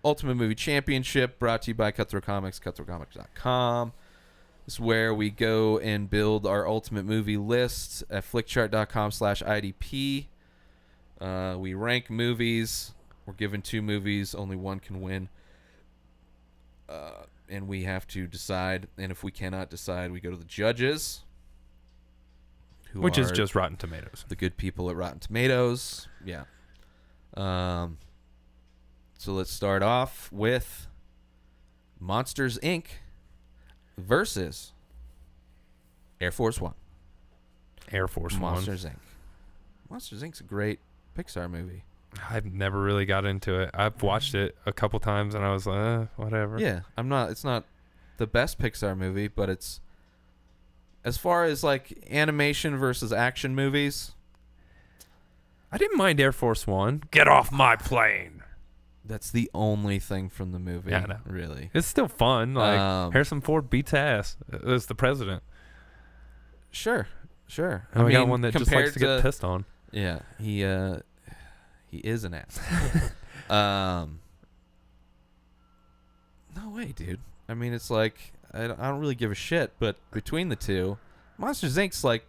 Ultimate Movie Championship, brought to you by Cutthroat Comics, cutthroatcomics.com. This is where we go and build our ultimate movie lists at flickchart.com/IDP. We rank movies. We're given 2 movies. Only one can win. And we have to decide. And if we cannot decide, we go to the judges. Which is just Rotten Tomatoes. The good people at Rotten Tomatoes. Yeah. So let's start off with Monsters, Inc. versus Air Force One. Air Force One. Monsters, Inc. Monsters, Inc.'s a great Pixar movie. I've never really got into it. I've watched it a couple times, and I was like, whatever. Yeah, it's not the best Pixar movie, but it's, as far as like animation versus action movies, I didn't mind Air Force One. Get off my plane. that's the only thing from the movie. Yeah, I know. Really. It's still fun. Like Harrison Ford beats ass as the president. Sure. And we got one that just likes to get pissed on. Yeah, he is an ass. No way, dude. I mean, it's like I don't really give a shit, but between the two, Monsters Inc.'s like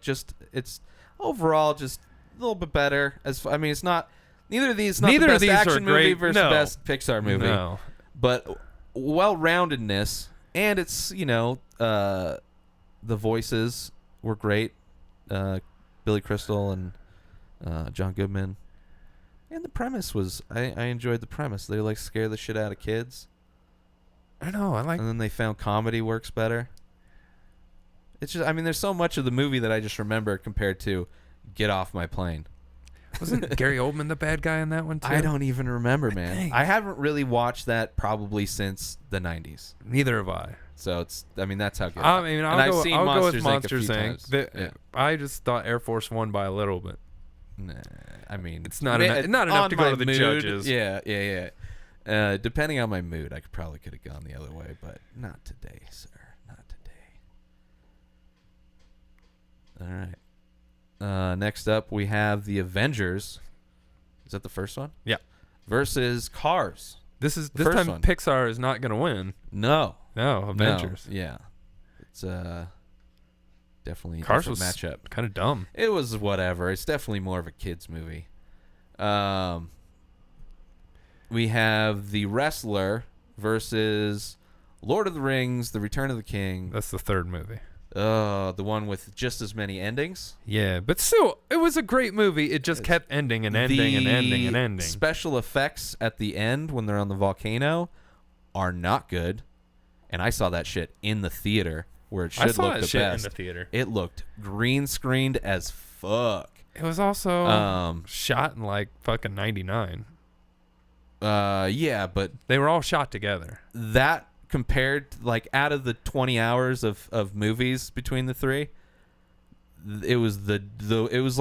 it's overall just a little bit better. It's not neither of these the best action movie versus best Pixar movie. No. But well-roundedness, and it's the voices were great. Billy Crystal and John Goodman. And the premise was, I enjoyed the premise. They like scare the shit out of kids. I know. And then they found comedy works better. It's just, there's so much of the movie that I just remember compared to Get Off My Plane. Wasn't Gary Oldman the bad guy in that one too? I don't even remember, man. I haven't really watched that probably since the 90s. Neither have I. So that's how good. I'll go with Monsters Inc. Yeah. I just thought Air Force won by a little bit. Nah, it's not enough to go to the judges. Yeah. Depending on my mood, I probably could have gone the other way, but not today, sir. Not today. All right. Next up, we have the Avengers. Is that the first one? Yeah. Versus Cars. This time one. Pixar is not going to win. No, Avengers. No. Yeah. It's definitely a Cars different was matchup. Kind of dumb. It was whatever. It's definitely more of a kids movie. We have The Wrestler versus Lord of the Rings, The Return of the King. That's the third movie. The one with just as many endings. Yeah, but still, it was a great movie. It just kept ending and ending and ending and ending. Special effects at the end when they're on the volcano are not good. And I saw that shit in the theater where it should look the best. In the theater. It looked green screened as fuck. It was also shot in like fucking 99. Yeah, but they were all shot together. That compared, like, out of the 20 hours of movies between the three, it was it was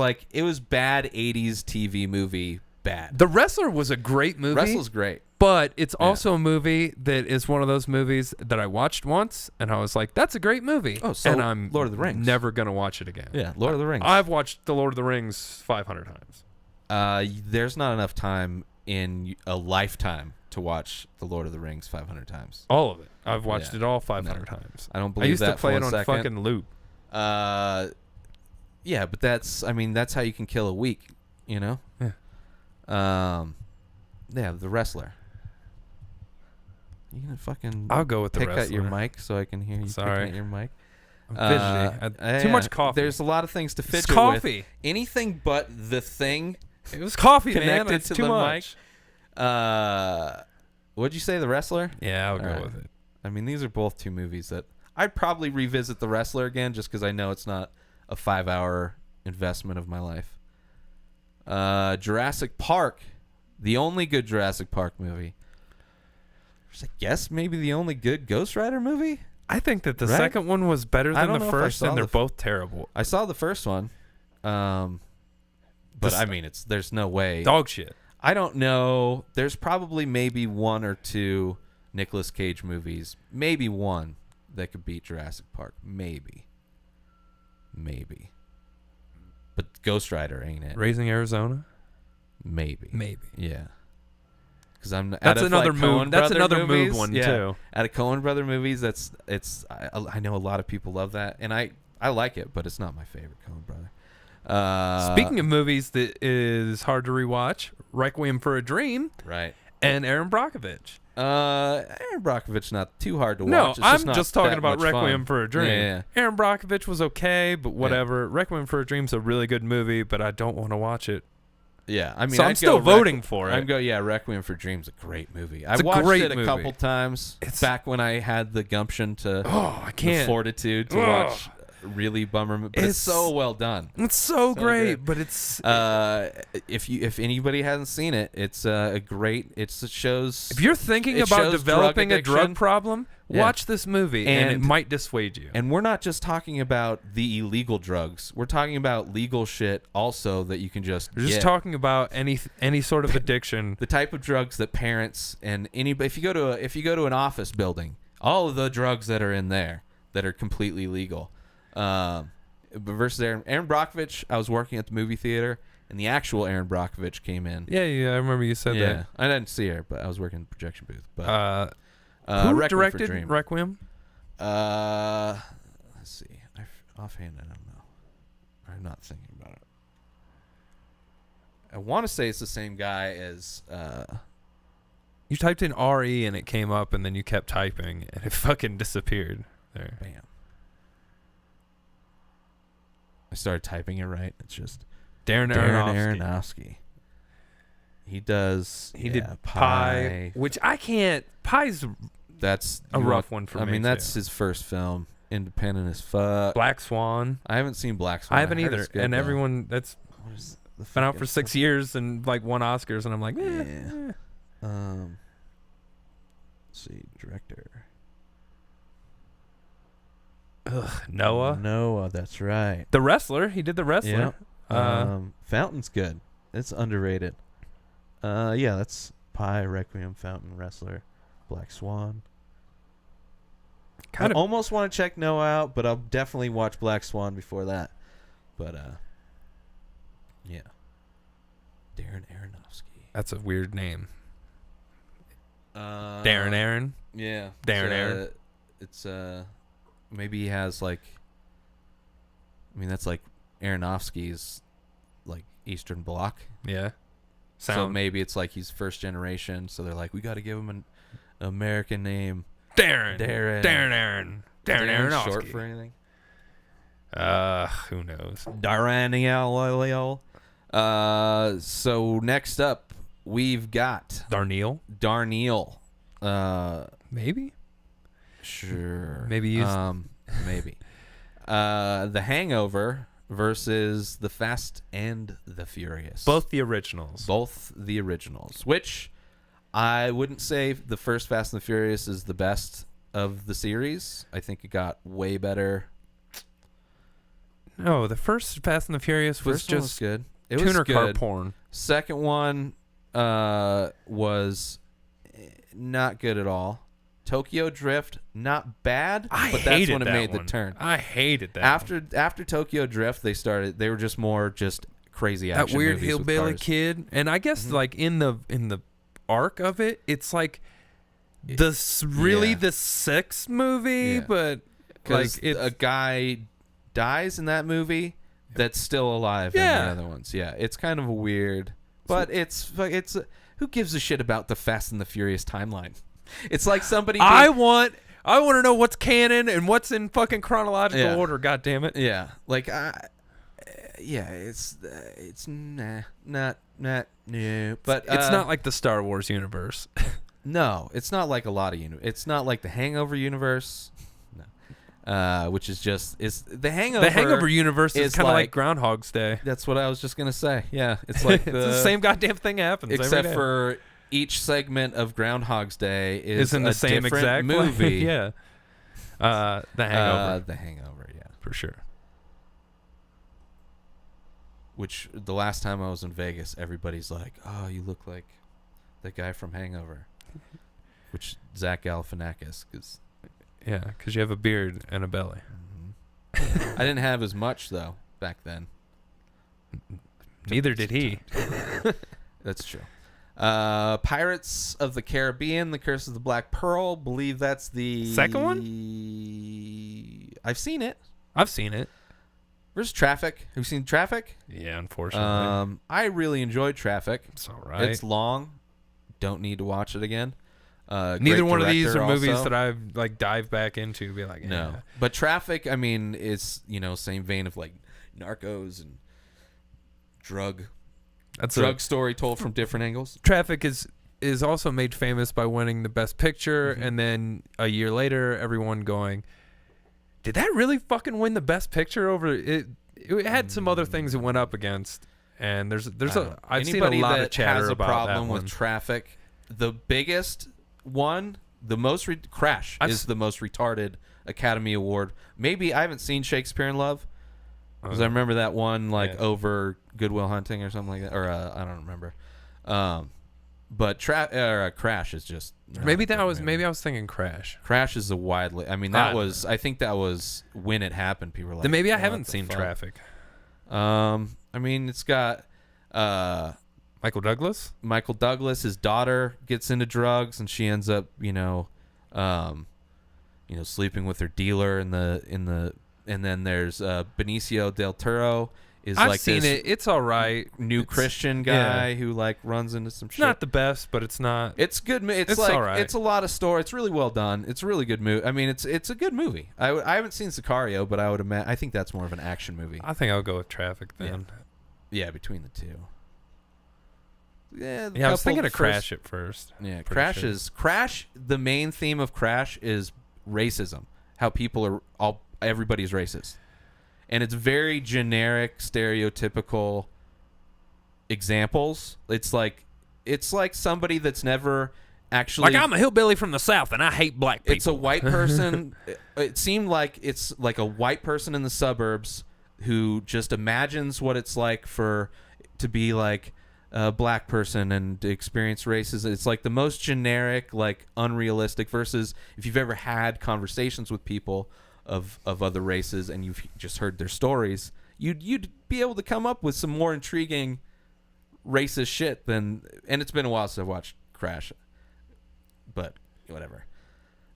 bad 80s TV movie bad. The Wrestler was a great movie. Wrestler's great. But it's also a movie that is one of those movies that I watched once and I was like, that's a great movie. Oh, so and I'm Lord of the Rings. Never going to watch it again. Yeah, Lord of the Rings. I've watched The Lord of the Rings 500 times. There's not enough time in a lifetime to watch The Lord of the Rings 500 times. All of it. I've watched it all 500 times. I don't believe that. I used to play it on second. fucking loop. Yeah, but that's how you can kill a week, you know? Yeah. Yeah, The Wrestler. You gonna fucking I'll go with The Wrestler. Pick at your mic so I can hear you picking at your mic. I'm fidgety. Too much coffee. There's a lot of things to fidget coffee. with. Anything but the thing. It was coffee, connected man. It's to too the much. mic. What'd you say, The Wrestler? Yeah, I'll go with it. I mean, these are both two movies that I'd probably revisit The Wrestler again just because I know it's not a 5-hour investment of my life. Jurassic Park, the only good Jurassic Park movie. I guess maybe the only good Ghost Rider movie? I think that the second one was better than the first, and they're both terrible. I saw the first one. But I mean, there's no way. Dog shit. I don't know. There's probably maybe one or two Nicolas Cage movies. Maybe one that could beat Jurassic Park. Maybe. But Ghost Rider ain't it. Raising Arizona? Maybe. Maybe. Yeah. because I'm That's out of, another like, move. Coen That's brother another movies, move one yeah, too. Out of Coen brother movies, I know a lot of people love that, and I like it, but it's not my favorite Coen brother. Speaking of movies that is hard to rewatch, Requiem for a Dream right, and Aaron Brockovich. Aaron Brockovich not too hard to watch. No, It's I'm not just talking that about much Requiem fun. for a Dream. Yeah. Aaron Brockovich was okay, but whatever. Requiem for a Dream's a really good movie, but I don't want to watch it. Yeah, I mean, So I'm still voting for it. Requiem for Dream's a great movie. It's I a watched great it a movie. couple times back when I had the gumption to, I the can't. fortitude to watch really bummer, but it's so well done. It's so great, good. but it's If anybody hasn't seen it, it's a great. It shows. if you're thinking it about shows developing drug a drug addiction. problem, watch this movie, and it And- might dissuade you. And we're not just talking about the illegal drugs. We're talking about legal shit also that you can just We're just get. talking about any sort of addiction. The type of drugs that parents and anybody, if you go to an office building, all of the drugs that are in there that are completely legal. Versus Aaron Brockovich, I was working at the movie theater, and the actual Aaron Brockovich came in. Yeah, I remember you said Yeah, I didn't see her, but I was working in the projection booth. But who Requiem for directed Dream. Requiem? Let's see. Offhand, I don't know. I'm not thinking about it. I want to say it's the same guy as. You typed in RE and it came up, and then you kept typing, and it fucking disappeared. There. Bam. I started typing it right. It's just Darren Aronofsky. Aronofsky. He does. He did Pie, which I can't. Pie's That's a rough one for me. I mean, that's too. his first film. Independent as fuck. Black Swan. I haven't seen Black Swan. I haven't heard either. it's good, And though. everyone that's What is the been out for fucking- 6 years and like won Oscars, and I'm like, Yeah. Let's see, director. Noah. That's right. The Wrestler. He did The Wrestler. Yeah. Fountain's good. It's underrated. Yeah, that's Pie, Requiem, Fountain, Wrestler, Black Swan. I almost want to check Noah out, but I'll definitely watch Black Swan before that. But yeah. Darren Aronofsky. That's a weird name. Aaron. Yeah. Darren Aaron. It's maybe he has like. I mean, that's like Aronofsky's, like Eastern Bloc. Yeah. So maybe it's like he's first generation. So they're like, we got to give him an American name. Darren Darren Aronofsky. Short for anything? Who knows? Daraniel. So next up, we've got Darniel. Maybe. Sure. Maybe he's maybe. The Hangover versus The Fast and the Furious. both the originals. Which I wouldn't say the first Fast and the Furious is the best of the series. I think it got way better. No, the first Fast and the Furious was First one just good. It tuner was car good. porn. Second one was not good at all. Tokyo Drift, not bad, but that's when it made the turn. I hated that. After Tokyo Drift, they were just more just crazy action. That weird movies with hillbilly cars. kid, and I guess like in the arc of it, it's like the sixth movie, Yeah. but Because like a guy dies in that movie that's still alive in the other ones. Yeah, it's kind of weird, but it's who gives a shit about the Fast and the Furious timeline? It's like somebody. I want to know what's canon and what's in fucking chronological order. God damn it! Yeah, like it's not no, but It's not like the Star Wars universe. no, it's not like a lot of it's not like the Hangover universe. No, which is just the Hangover. The Hangover universe is kind of like like Groundhog's Day. That's what I was just gonna say. Yeah, it's like It's the same goddamn thing happens, every except day. for each segment of Groundhog's Day is in the a same different exact movie. yeah. The Hangover, The Hangover, yeah. for sure. Which the last time I was in Vegas, everybody's like, "Oh, you look like that guy from Hangover," which Zach Galifianakis, because Yeah, because you have a beard and a belly. I didn't have as much though back then. Neither did he. That's true. Pirates of the Caribbean: The Curse of the Black Pearl. Believe that's the second one. I've seen it. I've seen it. There's Traffic. Have you seen Traffic? Yeah, unfortunately. I really enjoyed Traffic. It's all right. It's long. Don't need to watch it again. Neither one of these are also. movies that I've like dive back into. Be like, no. But Traffic, I mean, is same vein of like Narcos and drug story told from different angles. Traffic is also made famous by winning the Best Picture, and then a year later, everyone going, did that really fucking win the Best Picture over it? It had some other things it went up against, and I've seen a lot of chatter about that one. Anybody that has a problem with Traffic, the biggest one, the most Crash is the most retarded Academy Award. Maybe I haven't seen Shakespeare in Love because I remember that one over Good Will Hunting or something like that, or I don't remember. But Crash is just maybe I was thinking Crash. Crash is a widely. I mean, I think that was when it happened. People were like, then maybe I haven't seen Traffic. I mean, it's got Michael Douglas. Michael Douglas, his daughter gets into drugs, and she ends up, sleeping with her dealer in the. And then there's Benicio del Toro. I've seen it. It's all right. New Christian guy who like runs into some shit. Not the best, but it's not. It's good. It's like all right. It's a lot of story. It's really well done. It's a really good movie. I mean, it's a good movie. I haven't seen Sicario, but I think that's more of an action movie. I think I'll go with Traffic then. Yeah, between the two. Yeah, I was thinking of Crash at first. Yeah, Crash. The main theme of Crash is racism. How people are everybody's racist. And it's very generic, stereotypical examples. It's like somebody that's never actually... Like, I'm a hillbilly from the South, and I hate black people. It's a white person. It seemed like it's like a white person in the suburbs who just imagines what it's like to be like a black person and to experience racism. It's like the most generic, like unrealistic, versus if you've ever had conversations with people of other races and you've just heard their stories, you'd be able to come up with some more intriguing racist shit than. And it's been a while since I've watched Crash, but whatever.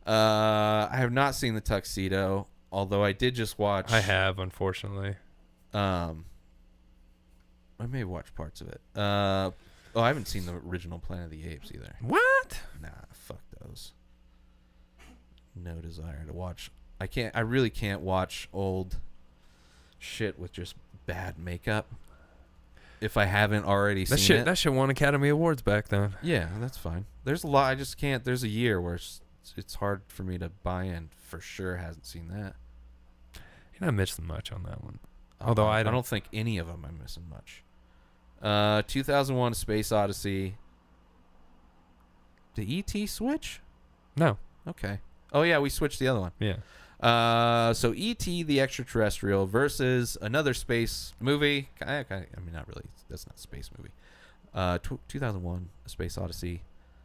I have not seen The Tuxedo, although I did just watch. I have, unfortunately. I may have watched parts of it. I haven't seen the original Planet of the Apes either. What? Nah, fuck those. No desire to watch. I really can't watch old shit with just bad makeup if I haven't already seen it. That shit won Academy Awards back then. Yeah, that's fine. There's a lot. I just can't. There's a year where it's hard for me to buy in. For sure, hasn't seen that. You're not missing much on that one. Although I don't think any of them I'm missing much. 2001: A Space Odyssey. Did E.T. switch? No. Okay. Oh yeah, we switched the other one. Yeah. So E.T. the Extraterrestrial versus another space movie. I mean, not really. That's not a space movie. 2001: A Space Odyssey.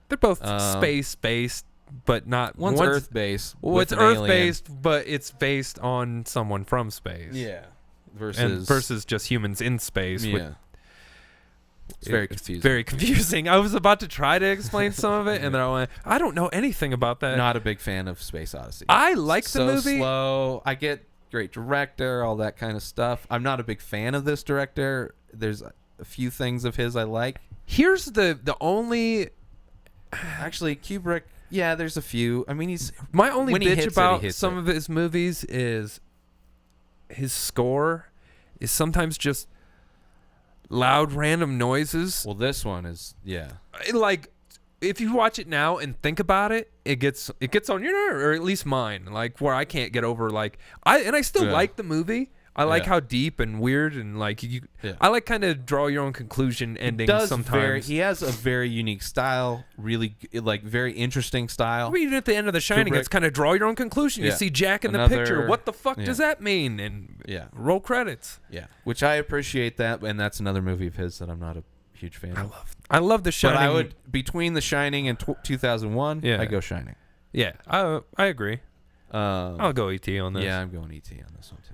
They're both space-based, but not... One's Earth-based. Well, it's Earth-based, but it's based on someone from space. Yeah. Versus just humans in space. Yeah. It's very confusing. Very confusing. I was about to try to explain some of it, and then I went, I don't know anything about that. Not a big fan of Space Odyssey. I like the movie. Slow. I get great director, all that kind of stuff. I'm not a big fan of this director. There's a few things of his I like. Here's the only... Actually, Kubrick, yeah, there's a few. I mean, my only bitch about some of his movies is his score is sometimes just loud random noises. Well, this one is, yeah. Like, if you watch it now and think about it, it gets on your nerve, or at least mine. Like, where I can't get over, like, I still like the movie. I like how deep and weird and like I like kind of draw your own conclusion endings sometimes. He has a very unique style, really like very interesting style. I mean, even at the end of The Shining, it's kind of draw your own conclusion. You see Jack in the picture. What the fuck does that mean? And roll credits. Yeah, which I appreciate that, and that's another movie of his that I'm not a huge fan of. I love The Shining. But I would between The Shining and 2001. I go Shining. Yeah, I agree. I'll go E.T. on this. Yeah, I'm going E.T. on this one too.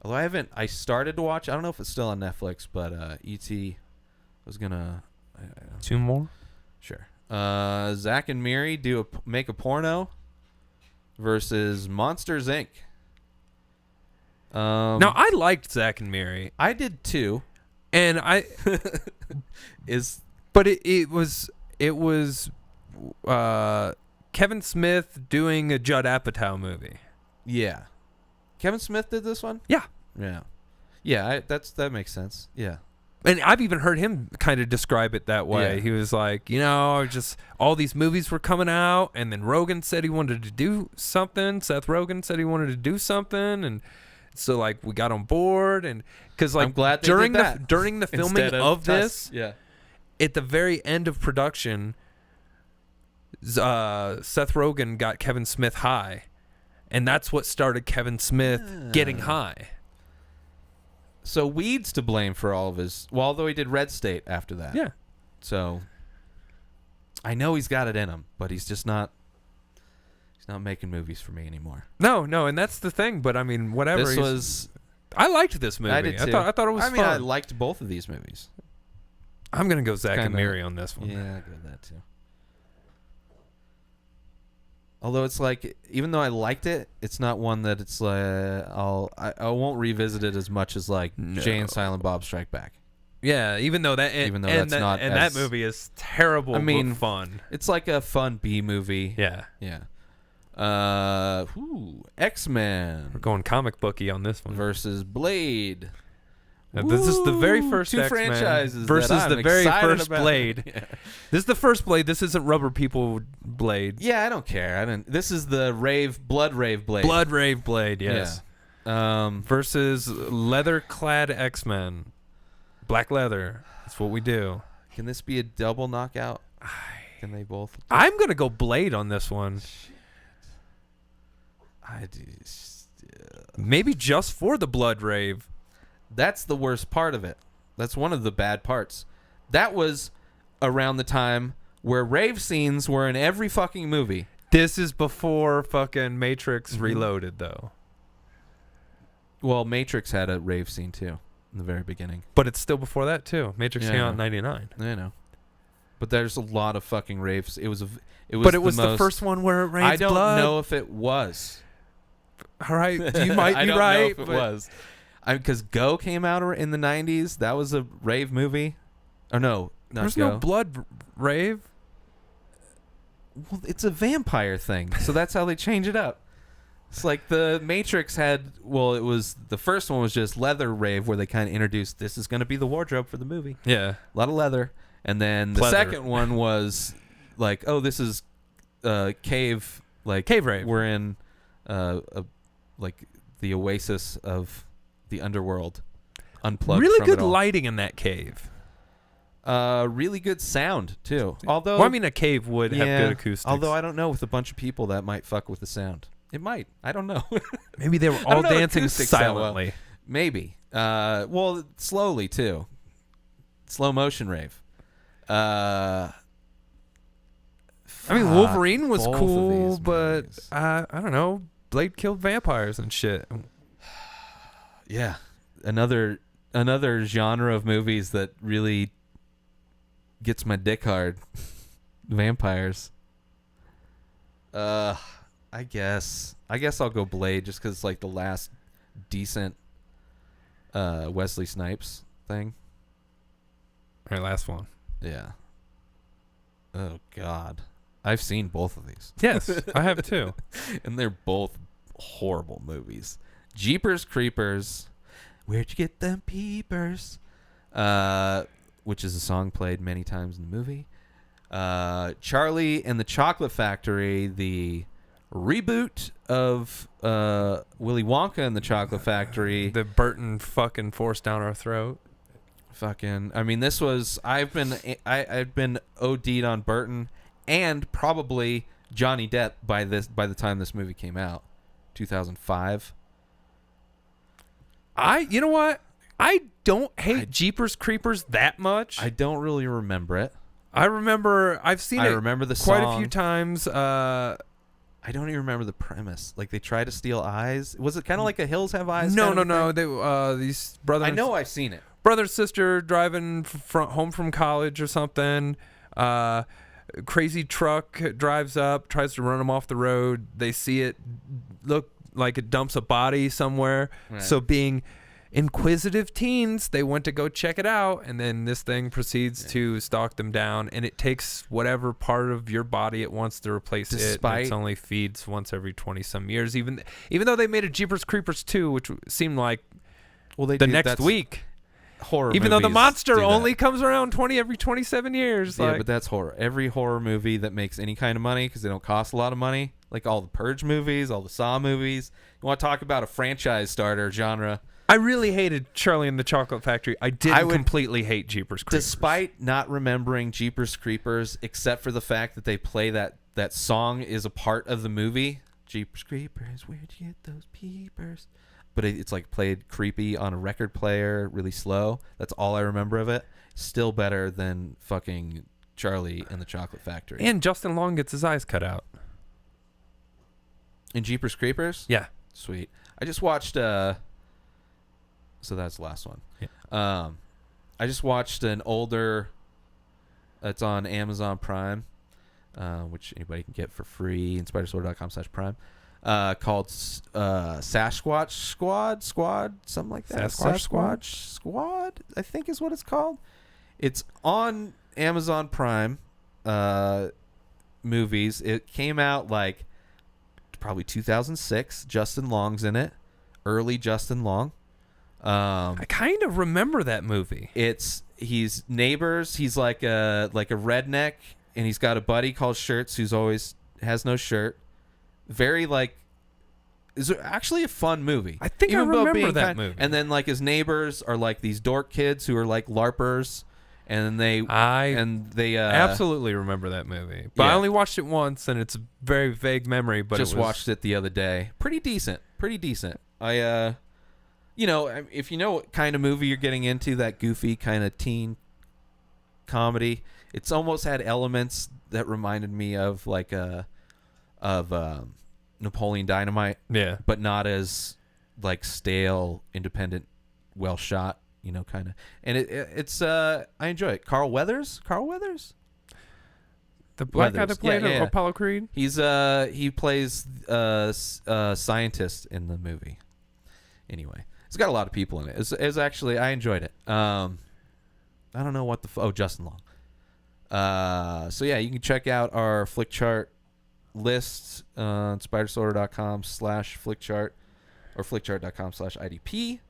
Although I started to watch, I don't know if it's still on Netflix, but E.T. was gonna 2 more. Sure. Zach and Miri make a porno versus Monsters Inc. Now I liked Zach and Miri, I did too. and but it was Kevin Smith doing a Judd Apatow movie. Yeah. Kevin Smith did this one? Yeah. Yeah. Yeah, that makes sense. Yeah. And I've even heard him kind of describe it that way. Yeah. He was like, just all these movies were coming out, and then Rogan said he wanted to do something. Seth Rogen said he wanted to do something, and so like we got on board, and because like I'm glad they during did that during the filming instead of us. this, Yeah. at the very end of production, Seth Rogen got Kevin Smith high, and that's what started Kevin Smith getting high. So weed's to blame for all of his. Well, although he did Red State after that. Yeah. So I know he's got it in him, but he's just not. He's not making movies for me anymore. No, and that's the thing. But I mean, whatever. This was. I liked this movie. I did too. I thought it was fun. I liked both of these movies. I'm gonna go Zach and Miri on this one. Yeah, I go with that too. Although it's like, even though I liked it, it's not one that it's like I won't revisit it as much as like Jay and Silent Bob Strike Back. Yeah, even though that movie is terrible. I mean, but fun. It's like a fun B movie. Yeah. X-Men. We're going comic booky on this one versus Blade. Now, this is the very first two X-Men franchises versus that I'm the very first about. Blade. Yeah. This is the first Blade. This isn't Rubber People Blade. Yeah, I don't care. This is the Blood Rave Blade. Blood Rave Blade. Yes. Yeah. Versus leather-clad X-Men. Black leather. That's what we do. Can this be a double knockout? Can they both? I'm gonna go Blade on this one. Maybe just for the Blood Rave. That's the worst part of it. That's one of the bad parts. That was around the time where rave scenes were in every fucking movie. This is before fucking Matrix Reloaded, though. Well, Matrix had a rave scene too in the very beginning. But it's still before that too. Matrix came out in '99. I know. But there's a lot of fucking raves. It was the first one where it rains I don't blood. know if it was. All right, you might be right. I don't know if it was. Because Go came out in the 90s. That was a rave movie. Or no, not There's Go. no blood rave. Well, it's a vampire thing, so that's how they change it up. It's like the Matrix had. Well, it was the first one was just leather rave, where they kind of introduced this is going to be the wardrobe for the movie. Yeah, a lot of leather, and then the second one was like, oh, this is cave rave. We're in like the oasis of the underworld, unplugged. Really from good it all. lighting in that cave. Really good sound too. Although, well, I mean, a cave would have good acoustics. Although I don't know, with a bunch of people that might fuck with the sound. It might. I don't know. Maybe they were all dancing silently. Well. Maybe. Well, slowly too. Slow motion rave. I mean, Wolverine was cool, but I don't know. Blade killed vampires and shit. Yeah, another genre of movies that really gets my dick hard. Vampires. I guess I'll go Blade just because it's like the last decent Wesley Snipes thing. All right, last one. Yeah. Oh God, I've seen both of these. Yes, I have too, and they're both horrible movies. Jeepers Creepers, where'd you get them peepers? Which is a song played many times in the movie. Charlie and the Chocolate Factory, the reboot of Willy Wonka and the Chocolate Factory. The Burton fucking forced down our throat. Fucking, I mean, this was I've been OD'd on Burton and probably Johnny Depp by the time this movie came out, 2005. You know what? I don't hate Jeepers Creepers that much. I don't really remember it. I've seen it. I remember the song quite a few times. I don't even remember the premise. Like they try to steal eyes. Was it kind of like a Hills Have Eyes? No. They these brothers. I know I've seen it. brother, sister driving home from college or something. Crazy truck drives up, tries to run them off the road. They see it look like it dumps a body somewhere. Right. So being inquisitive teens, they went to go check it out, and then this thing proceeds to stalk them down, and it takes whatever part of your body it wants to replace it. It only feeds once every 20 some years, even though they made a Jeepers Creepers 2, which seemed like the next week. Horror even though the monster only that. Comes around 20 every 27 years. Yeah, but that's horror. Every horror movie that makes any kind of money, because they don't cost a lot of money, like all the Purge movies, all the Saw movies. You want to talk about a franchise starter genre? I really hated Charlie and the Chocolate Factory. I didn't completely hate Jeepers Creepers. Despite not remembering Jeepers Creepers, except for the fact that they play that song is a part of the movie. Jeepers Creepers, where'd you get those peepers? But it's like played creepy on a record player, really slow. That's all I remember of it. Still better than fucking Charlie and the Chocolate Factory. And Justin Long gets his eyes cut out. In Jeepers Creepers? Yeah. Sweet. I just watched... So that's the last one. Yeah. I just watched an older... It's on Amazon Prime, which anybody can get for free. InspiredSword.com/Prime. Called Sasquatch Squad, something like that. Sasquatch Squad, I think is what it's called. It's on Amazon Prime movies. It came out like probably 2006. Justin Long's in it. Early Justin Long. I kind of remember that movie. He's neighbors. He's like a redneck, and he's got a buddy called Shirts who's always has no shirt. Very is actually a fun movie. I think even I remember that movie. And then like his neighbors are like these dork kids who are like LARPers, and they absolutely remember that movie. But I only watched it once, and it's a very vague memory. But watched it the other day. Pretty decent. I if you know what kind of movie you're getting into, that goofy kind of teen comedy, it's almost had elements that reminded me of like Napoleon Dynamite, but not as like stale, independent, well shot, kind of. And it's I enjoy it. Carl Weathers, the black guy that played Apollo Creed. He plays scientist in the movie. Anyway, it's got a lot of people in it. It's actually I enjoyed it. I don't know what Justin Long. So yeah, you can check out our Flickchart list on spidersorter.com/flickchart or flickchart.com/IDP.